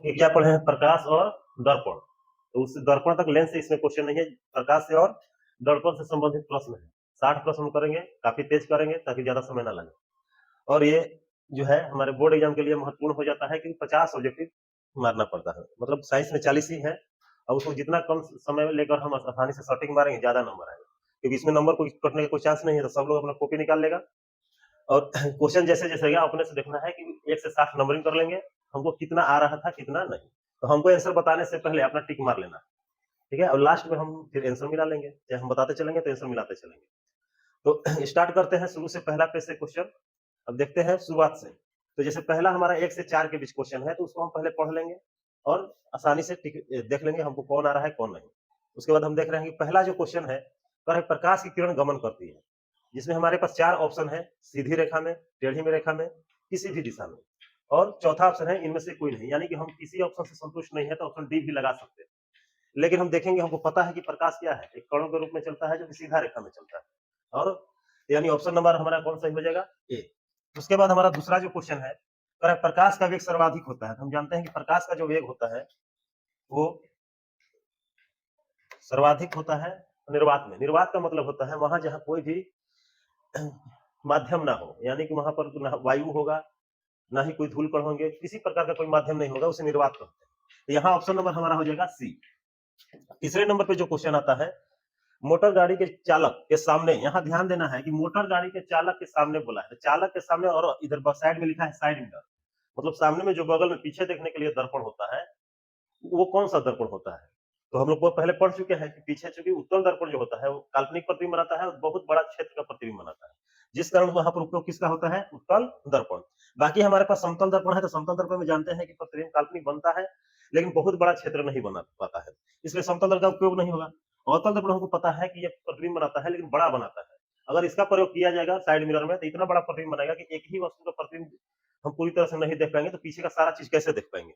ये क्या पढ़े हैं, प्रकाश और दर्पण। तो उस दर्पण तक लेंस से इसमें क्वेश्चन नहीं है, प्रकाश से और दर्पण से संबंधित प्रश्न है। 60 प्रश्न हम करेंगे, काफी तेज करेंगे ताकि ज्यादा समय ना लगे। और ये जो है हमारे बोर्ड एग्जाम के लिए महत्वपूर्ण हो जाता है कि 50 ऑब्जेक्टिव मारना पड़ता है। मतलब साइंस में 40 ही है, और उसको जितना कम समय लेकर हम आसानी से शॉर्टिंग मारेंगे ज्यादा नंबर आएगा, क्योंकि इसमें नंबर को कटने का कोई चांस नहीं है। तो सब लोग अपना कॉपी निकाल लेगा और क्वेश्चन जैसे जैसे गया अपने से देखना है कि 1 से 60 नंबरिंग कर लेंगे, हमको कितना आ रहा था कितना नहीं। तो हमको आंसर बताने से पहले अपना टिक मार लेना, ठीक है। और लास्ट में हम फिर आंसर मिला लेंगे, चाहे हम बताते चलेंगे तो आंसर मिलाते चलेंगे। तो स्टार्ट करते हैं शुरू से, पहला पेज से क्वेश्चन। अब देखते हैं शुरुआत से। तो जैसे पहला हमारा 1 से 4 के बीच क्वेश्चन है, तो उसको हम पहले पढ़ लेंगे और आसानी से देख लेंगे हमको कौन आ रहा है कौन नहीं। उसके बाद हम देख रहे हैं कि पहला जो क्वेश्चन है, प्रकाश की किरण गमन करती है, जिसमें हमारे पास 4 ऑप्शन है, सीधी रेखा में, टेढ़ी में रेखा में, किसी भी दिशा में। और चौथा ऑप्शन है इनमें से कोई नहीं, यानी कि हम किसी ऑप्शन से संतुष्ट नहीं है तो ऑप्शन डी भी लगा सकते हैं। लेकिन हम देखेंगे, हमको पता है कि प्रकाश क्या है, एक कणों के रूप में चलता है जो कि सीधा रेखा में चलता है। और यानी ऑप्शन नंबर हमारा कौन सही हो जाएगा, ए। उसके बाद हमारा दूसरा जो क्वेश्चन है, प्रकाश का वेग सर्वाधिक होता है। हम जानते हैं कि प्रकाश का जो वेग होता है वो सर्वाधिक होता है निर्वात में। निर्वात का मतलब होता है वहां जहां कोई भी माध्यम ना हो, यानी कि वहां पर ना वायु होगा, ना ही कोई धूल कण होंगे, किसी प्रकार का कोई माध्यम नहीं होगा, उसे निर्वात कहते हैं। तो यहाँ ऑप्शन नंबर हमारा हो जाएगा सी। तीसरे नंबर पे जो क्वेश्चन आता है, मोटर गाड़ी के चालक के सामने, यहाँ ध्यान देना है कि मोटर गाड़ी के चालक के सामने बोला है, तो चालक के सामने, और इधर साइड में लिखा है साइड मिरर, मतलब सामने में जो बगल में पीछे देखने के लिए दर्पण होता है, वो कौन सा दर्पण होता है। तो हम लोग को पहले पढ़ चुके हैं कि पीछे चूंकि उत्तल दर्पण जो होता है वो काल्पनिक प्रतिबिंब बनाता है और बहुत बड़ा क्षेत्र का प्रतिबिंब बनाता है, जिस कारण वहां पर उपयोग किसका होता है, उत्तल दर्पण। बाकी हमारे पास समतल दर्पण है, तो समतल दर्पण में जानते हैं कि प्रतिबिंब काल्पनिक बनता है लेकिन बहुत बड़ा क्षेत्र नहीं बना पाता है, इसलिए समतल दर्पण का उपयोग नहीं होगा। अवतल दर्पण हमको पता है कि ये प्रतिबिंब बनाता है लेकिन बड़ा बनाता है। अगर इसका प्रयोग किया जाएगा साइड मिरर में तो इतना बड़ा प्रतिबिंब बनाएगा कि एक ही वस्तु का प्रतिबिंब हम पूरी तरह से नहीं देख पाएंगे, तो पीछे का सारा चीज कैसे देख पाएंगे।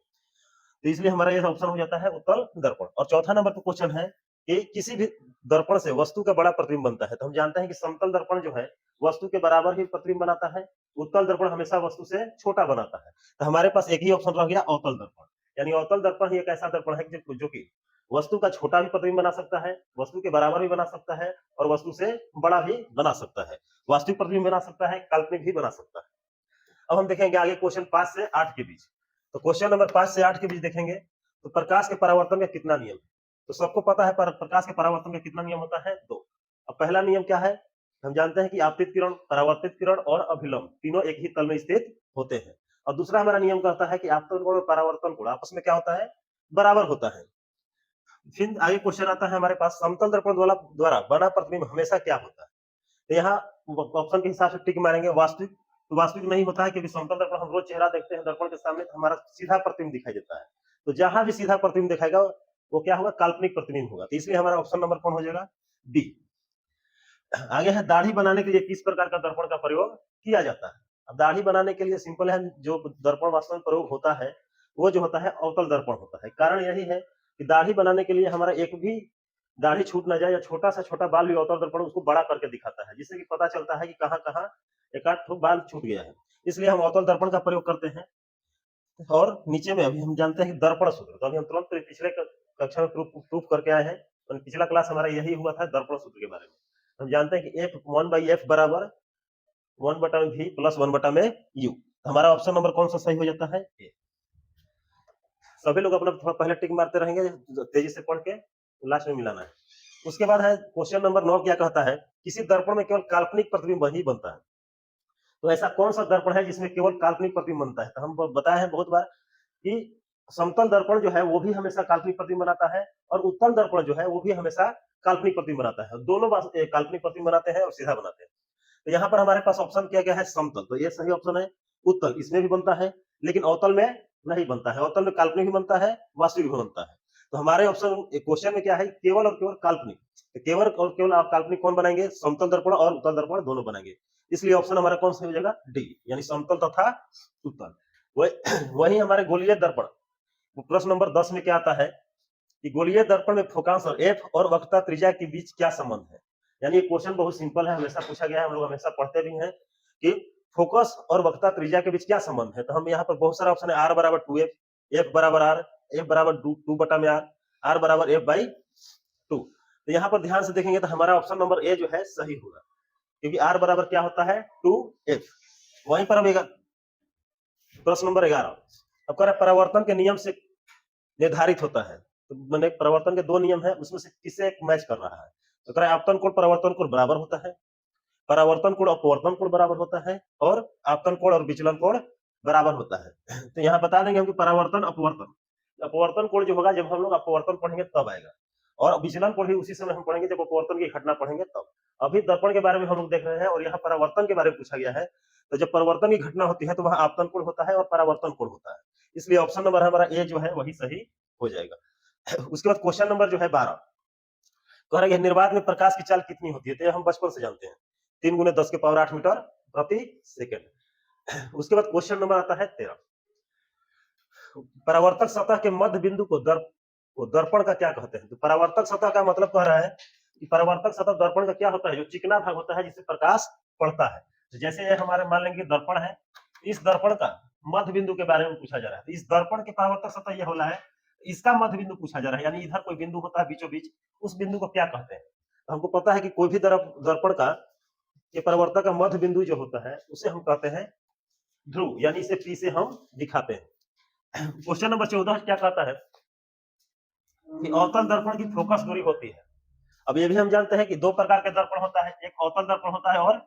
तो इसलिए हमारा ये ऑप्शन हो जाता है उत्तल दर्पण। और चौथा नंबर पर क्वेश्चन है कि किसी भी दर्पण से वस्तु का बड़ा प्रतिबिंब बनता है। तो हम जानते हैं कि समतल दर्पण जो है वस्तु के बराबर ही प्रतिबिंब बनाता है, उत्तल दर्पण हमेशा वस्तु से छोटा बनाता है। तो हमारे पास एक ही ऑप्शन रह गया अवतल दर्पण। यानी अवतल दर्पण ही एक ऐसा दर्पण है जो कि वस्तु का छोटा भी प्रतिबिंब बना सकता है, वस्तु के बराबर भी बना सकता है, और वस्तु से बड़ा भी बना सकता है, वास्तविक प्रतिबिंब बना सकता है, काल्पनिक भी बना सकता है। अब हम देखेंगे आगे क्वेश्चन 5 से 8 के बीच। तो क्वेश्चन नंबर 5 से 8 के बीच देखेंगे, तो प्रकाश के परावर्तन का कितना नियम है। तो सबको पता है प्रकाश के परावर्तन का कितना नियम होता है, 2। अब पहला नियम क्या है, हम जानते हैं कि आपतित किरण, परावर्तित किरण और अभिलंब तीनों एक ही तल में स्थित होते हैं। और दूसरा हमारा नियम कहता है कि आपतन कोण और परावर्तन कोण आपस में क्या होता है, बराबर होता है। फिर आगे क्वेश्चन आता है हमारे पास, समतल दर्पण द्वारा बना प्रतिबिंब हमेशा क्या होता है। तो यहाँ ऑप्शन के हिसाब से टिक मारेंगे, वास्तविक। तो वास्तविक नहीं होता है, क्योंकि समतल दर्पण हम रोज चेहरा देखते हैं दर्पण के सामने, तो हमारा सीधा प्रतिबिंब दिखाई देता है। तो जहां भी सीधा प्रतिबिंब दिखाएगा वो क्या होगा, काल्पनिक प्रतिबिंब होगा। तो इसलिए हमारा ऑप्शन नंबर कौन हो जाएगा, डी। आगे है, दाढ़ी बनाने के लिए किस प्रकार का दर्पण का प्रयोग किया जाता है। अब दाढ़ी बनाने के लिए सिंपल है, जो दर्पण वास्तव में प्रयोग होता है वो जो होता है अवतल दर्पण होता है। कारण यही है कि दाढ़ी बनाने के लिए हमारा एक भी दाढ़ी छूट ना जाए, या छोटा सा छोटा बाल भी अवतल दर्पण उसको बड़ा करके दिखाता है, जिससे कि पता चलता है कि कहाँ कहाँ एक आध ठो बाल छूट गया है। इसलिए हम अवतल दर्पण का प्रयोग करते हैं। और नीचे में अभी हम जानते हैं कि दर्पण सूत्र, तो अभी हम तुरंत पिछले कक्षा में प्रूफ करके आए हैं। तो पिछला क्लास हमारा यही हुआ था दर्पण सूत्र के बारे में। हम जानते हैं कि एफ 1/f बराबर 1/v प्लस 1/में u। हमारा ऑप्शन नंबर कौन सा सही हो जाता है, ए। सभी लोग अपना थोड़ा पहले टिक मारते रहेंगे, तेजी से पढ़ के लास्ट में मिलाना है। उसके बाद है क्वेश्चन नंबर 9, क्या कहता है, किसी दर्पण में केवल काल्पनिक प्रतिबिंब ही बनता है। तो ऐसा कौन सा दर्पण है जिसमें केवल काल्पनिक प्रतिबिंब बनता है। तो हम बताए हैं बहुत बार कि समतल दर्पण जो है वो भी हमेशा काल्पनिक प्रतिबिंब बनाता है, और उत्तल दर्पण जो है वो भी हमेशा काल्पनिक प्रतिबिंब बनाता है। दोनों काल्पनिक प्रतिबिंब बनाते हैं और सीधा बनाते हैं। तो यहाँ पर हमारे पास ऑप्शन किया गया है समतल, तो ये सही ऑप्शन है। उत्तल इसमें भी बनता है लेकिन अवतल में नहीं बनता है, अवतल में काल्पनिक भी बनता है, वास्तविक भी बनता है। तो हमारे ऑप्शन क्वेश्चन में क्या है, केवल और केवल काल्पनिक। तो केवल और केवल आप काल्पनिक कौन बनाएंगे, समतल दर्पण और उत्तल दर्पण दोनों बनाएंगे। इसलिए ऑप्शन हमारा कौन सा हो जाएगा, डी, यानी समतल तथा उत्तल। वही हमारे गोलीय दर्पण, प्रश्न नंबर 10 में क्या आता है कि गोलीय दर्पण में फोकांश और एफ और वक्रता त्रिज्या के बीच क्या संबंध है। यानी ये क्वेश्चन बहुत सिंपल है, हमेशा पूछा गया है, हम लोग हमेशा पढ़ते भी हैं कि फोकस और वक्रता त्रिज्या के बीच क्या संबंध है। तो हम यहाँ पर बहुत सारा ऑप्शन है, r बराबर 2f, F बराबर R, F बराबर 2 बटा में R, R बराबर F बाई 2। तो यहाँ पर ध्यान से देखेंगे तो हमारा ऑप्शन नंबर ए जो है सही होगा, क्योंकि R बराबर क्या होता है 2F। वहीं पर अब प्रश्न नंबर 11 अब कह रहा है परावर्तन के नियम से निर्धारित होता है, तो मैंने परावर्तन के 2 नियम है, उसमें से किसे एक मैच कर रहा है। तो कह रहा है आपतन कोण परावर्तन कोण बराबर होता है, परावर्तन कोण अपवर्तन कोण बराबर होता है, और आपतन कोण और विचलन कोण बराबर होता है। तो यहाँ बता देंगे हम कि परावर्तन अपवर्तन, अपवर्तन कोण जो होगा जब हम लोग अपवर्तन पढ़ेंगे तब आएगा, और विचलन कोण भी उसी समय हम पढ़ेंगे जब अपवर्तन की घटना पढ़ेंगे तब। अभी दर्पण के बारे में हम लोग देख रहे हैं और यहाँ परावर्तन के बारे में पूछा गया है। तो जब परिवर्तन की घटना होती है तो वहां आपतन कोण होता है और परावर्तन कोण होता है, इसलिए ऑप्शन नंबर हमारा ए जो है वही सही हो जाएगा। उसके बाद क्वेश्चन नंबर जो है 12 कह रहा है निर्वात में प्रकाश की चाल कितनी होती है, तो हम बचपन से जानते हैं 3 गुने 10 के पावर 8 मीटर प्रति सेकंड। उसके बाद क्वेश्चन नंबर आता है 13, परावर्तक सतह के मध्य बिंदु को दर्पण का क्या कहते हैं। तो परावर्तक सतह का मतलब कह रहा है कि परावर्तक सतह दर्पण का क्या होता है, जो चिकना भाग होता है जिससे प्रकाश पड़ता है। तो जैसे हमारे मान लेंगे दर्पण है, इस दर्पण का मध्य बिंदु के बारे में पूछा जा रहा है, तो इस दर्पण के परावर्तक सतह यह होला है, इसका मध्य बिंदु पूछा जा रहा है, यानी इधर कोई बिंदु होता है बीचों बीच, उस बिंदु को क्या कहते हैं। तो हमको पता है कि कोई भी दर्पण का ये परावर्तक का मध्य बिंदु जो होता है उसे हम कहते हैं ध्रुव, यानी इसे P से हम दिखाते हैं। क्वेश्चन नंबर 14 क्या कहता है कि अवतल दर्पण की फोकस दूरी होती है। अब ये भी हम जानते हैं कि 2 प्रकार के दर्पण होता है, एक अवतल दर्पण होता है और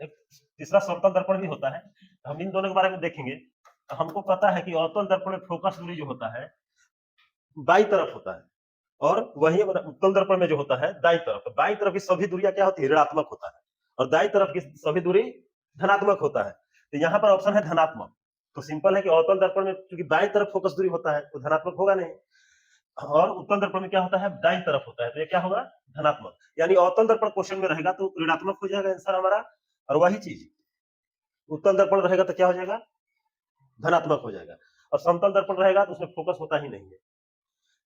एक तीसरा समतल दर्पण भी होता है। तो हम इन दोनों के बारे में देखेंगे। तो हमको पता है कि अवतल दर्पण में फोकस दूरी जो होता है बाई तरफ होता है, और वही उत्तल दर्पण में जो होता है दाई तरफ। तो बाई तरफ की सभी दूरियां क्या होती है, ऋणात्मक होता है, और दाई तरफ की सभी दूरी धनात्मक होता है। तो यहाँ पर ऑप्शन है धनात्मक। तो सिंपल है कि अवतल दर्पण में क्योंकि बाई तरफ फोकस दूरी होता है तो धनात्मक होगा नहीं, और उत्तल दर्पण में क्या होता है दाई तरफ होता है, तो ये क्या होगा धनात्मक। यानी अवतल दर्पण क्वेश्चन में रहेगा तो ऋणात्मक हो जाएगा आंसर हमारा, और वही चीज उत्तल दर्पण रहेगा तो क्या हो जाएगा धनात्मक हो जाएगा, और समतल दर्पण रहेगा तो उसमें फोकस होता ही नहीं है।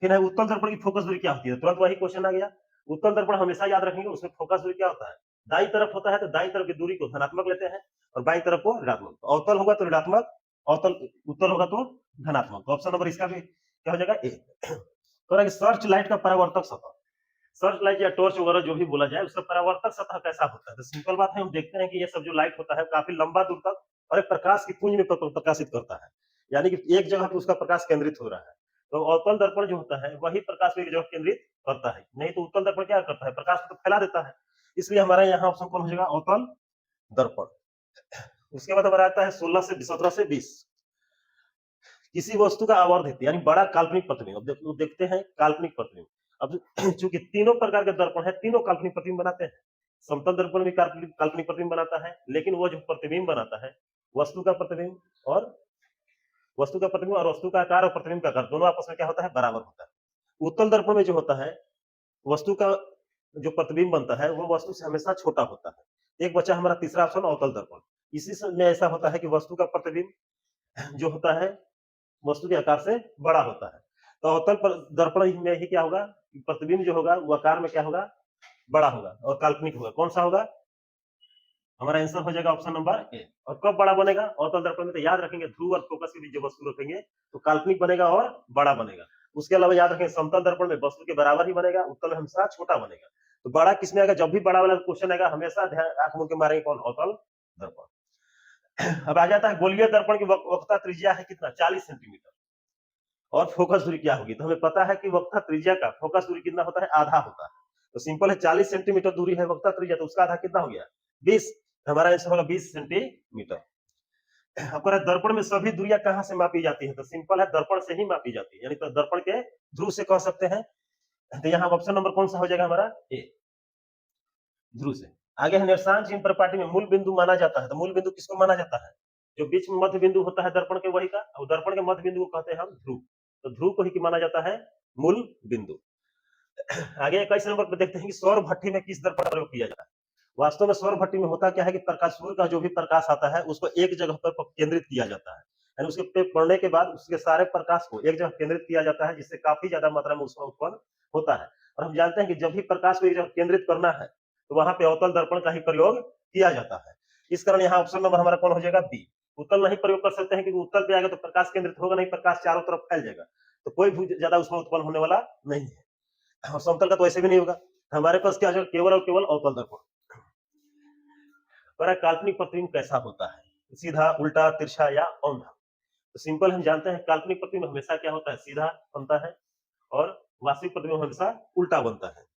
फिर है उत्तल दर्पण की फोकस दूरी क्या होती है, तुरंत वही क्वेश्चन आ गया। उत्तल दर्पण हमेशा याद रखेंगे, उसमें फोकस दूरी क्या होता है दाई तरफ होता है, तो दाई तरफ की दूरी को धनात्मक लेते हैं और बाई तरफ को ऋणात्मक। तो अवतल होगा तो ऋणात्मक, अवतल उत्तल होगा तो धनात्मक। तो ऑप्शन नंबर इसका भी क्या हो जाएगा ए। तो सर्च लाइट का परावर्तक सतह, सर्च लाइट या टॉर्च वगैरह जो भी बोला जाए, उसका परावर्तक सतह कैसा होता है। तो सिंपल बात है, हम देखते हैं कि ये सब जो लाइट होता है काफी लंबा दूर तक और एक प्रकाश की पुंज में प्रकाशित करता है, यानी कि एक जगह पे उसका प्रकाश केंद्रित हो रहा है। तो अवतल दर्पण जो होता है वही प्रकाश को एक जगह केंद्रित करता है, नहीं तो उत्तल दर्पण क्या करता है प्रकाश को तो फैला देता है। इसलिए हमारा यहाँ ऑप्शन कौन हो जाएगा अवतल दर्पण। उसके बाद हमारा आता है 17 से 20, किसी वस्तु का आवर्धित यानी बड़ा काल्पनिक प्रतिबिंब। अब देखते हैं काल्पनिक प्रतिबिंब। अब चूंकि तीनों प्रकार के दर्पण है, तीनों काल्पनिक प्रतिबिंब बनाते हैं। समतल दर्पण भी काल्पनिक प्रतिबिंब बनाता है, लेकिन वो जो प्रतिबिंब बनाता है वस्तु का प्रतिबिंब और वस्तु का आकार और प्रतिबिंब का आकार दोनों आपस में क्या होता है बराबर होता है। उत्तल दर्पण में जो होता है वस्तु का जो प्रतिबिंब बनता है वो वस्तु से हमेशा छोटा होता है। एक बचा हमारा तीसरा ऑप्शन अवतल दर्पण। इसी में ऐसा होता है कि वस्तु का प्रतिबिंब जो होता है वस्तु के आकार से बड़ा होता है। तो अवतल दर्पण में ही क्या होगा प्रतिबिंब जो होगा वो आकार में क्या होगा बड़ा होगा और काल्पनिक होगा। कौन सा होगा हमारा आंसर हो जाएगा ऑप्शन नंबर ए। और कब बड़ा बनेगा अवतल दर्पण में, तो याद रखेंगे ध्रुव और फोकस के बीच जो वस्तु रखेंगे तो काल्पनिक बनेगा और बड़ा बनेगा। उसके अलावा याद रखेंगे समतल दर्पण में वस्तु के बराबर ही बनेगा, उत्तल में हमेशा छोटा बनेगा। तो बड़ा किसमें आएगा, जब भी बड़ा वाला क्वेश्चन आएगा हमेशा ध्यान आंख मुंह के मारेंगे कौन अवतल दर्पण। अब आ जाता है गोलीय दर्पण की वक्रता त्रिज्या है कितना 40 सेंटीमीटर और फोकस दूरी क्या होगी। तो हमें पता है कि वक्रता त्रिज्या का फोकस दूरी कितना होता है आधा होता है। तो सिंपल है 40 सेंटीमीटर दूरी है वक्रता त्रिज्या, तो उसका आधा कितना हो गया 20। हमारा आंसर होगा 20 सेंटीमीटर। आपको दर्पण में सभी दूरियां कहां से मापी जाती है, तो सिंपल है दर्पण से ही मापी जाती है, यानी तो दर्पण के ध्रुव से कह सकते हैं। तो यहाँ ऑप्शन नंबर कौन सा हो जाएगा हमारा ए ध्रुव से। आगे है निर्शांत चिन्ह परिपाटी में मूल बिंदु माना जाता है। तो मूल बिंदु किसको माना जाता है, जो बीच में मध्य बिंदु होता है दर्पण के वही का, और दर्पण के मध्य बिंदु को कहते हैं हम ध्रुव। तो ध्रुव को ही माना जाता है मूल बिंदु। आगे 21 नंबर पर देखते हैं कि सौर भट्ठी में किस दर्पण का प्रयोग किया जाता है। वास्तव में सौर भट्टी में होता क्या है कि प्रकाश सूर्य का जो भी प्रकाश आता है उसको एक जगह पर केंद्रित किया जाता है, यानी उसके पे पड़ने के बाद उसके सारे प्रकाश को एक जगह केंद्रित किया जाता है, जिससे काफी ज्यादा मात्रा में उसका उत्पन्न होता है। और हम जानते हैं कि जब भी प्रकाश को एक जगह केंद्रित करना है तो वहां पे अवतल दर्पण का ही प्रयोग किया जाता है। इस कारण यहाँ ऑप्शन नंबर हमारा कौन हो जाएगा बी, उत्तल नहीं प्रयोग कर सकते हैं, क्योंकि उत्तल पे आएगा तो प्रकाश केंद्रित होगा नहीं, प्रकाश चारों तरफ फैल जाएगा, तो कोई भी ज्यादा उसमें उत्पन्न होने वाला नहीं है। और समतल का तो ऐसे भी नहीं होगा। हमारे पास क्या है, केवल और केवल अवतल दर्पण। पर काल्पनिक प्रतिबिंब कैसा होता है, सीधा, उल्टा, तिरछा या औंधा? तो सिंपल हम जानते हैं काल्पनिक प्रतिबिंब हमेशा क्या होता है, सीधा बनता है, और वास्तविक प्रतिबिंब हमेशा उल्टा बनता है।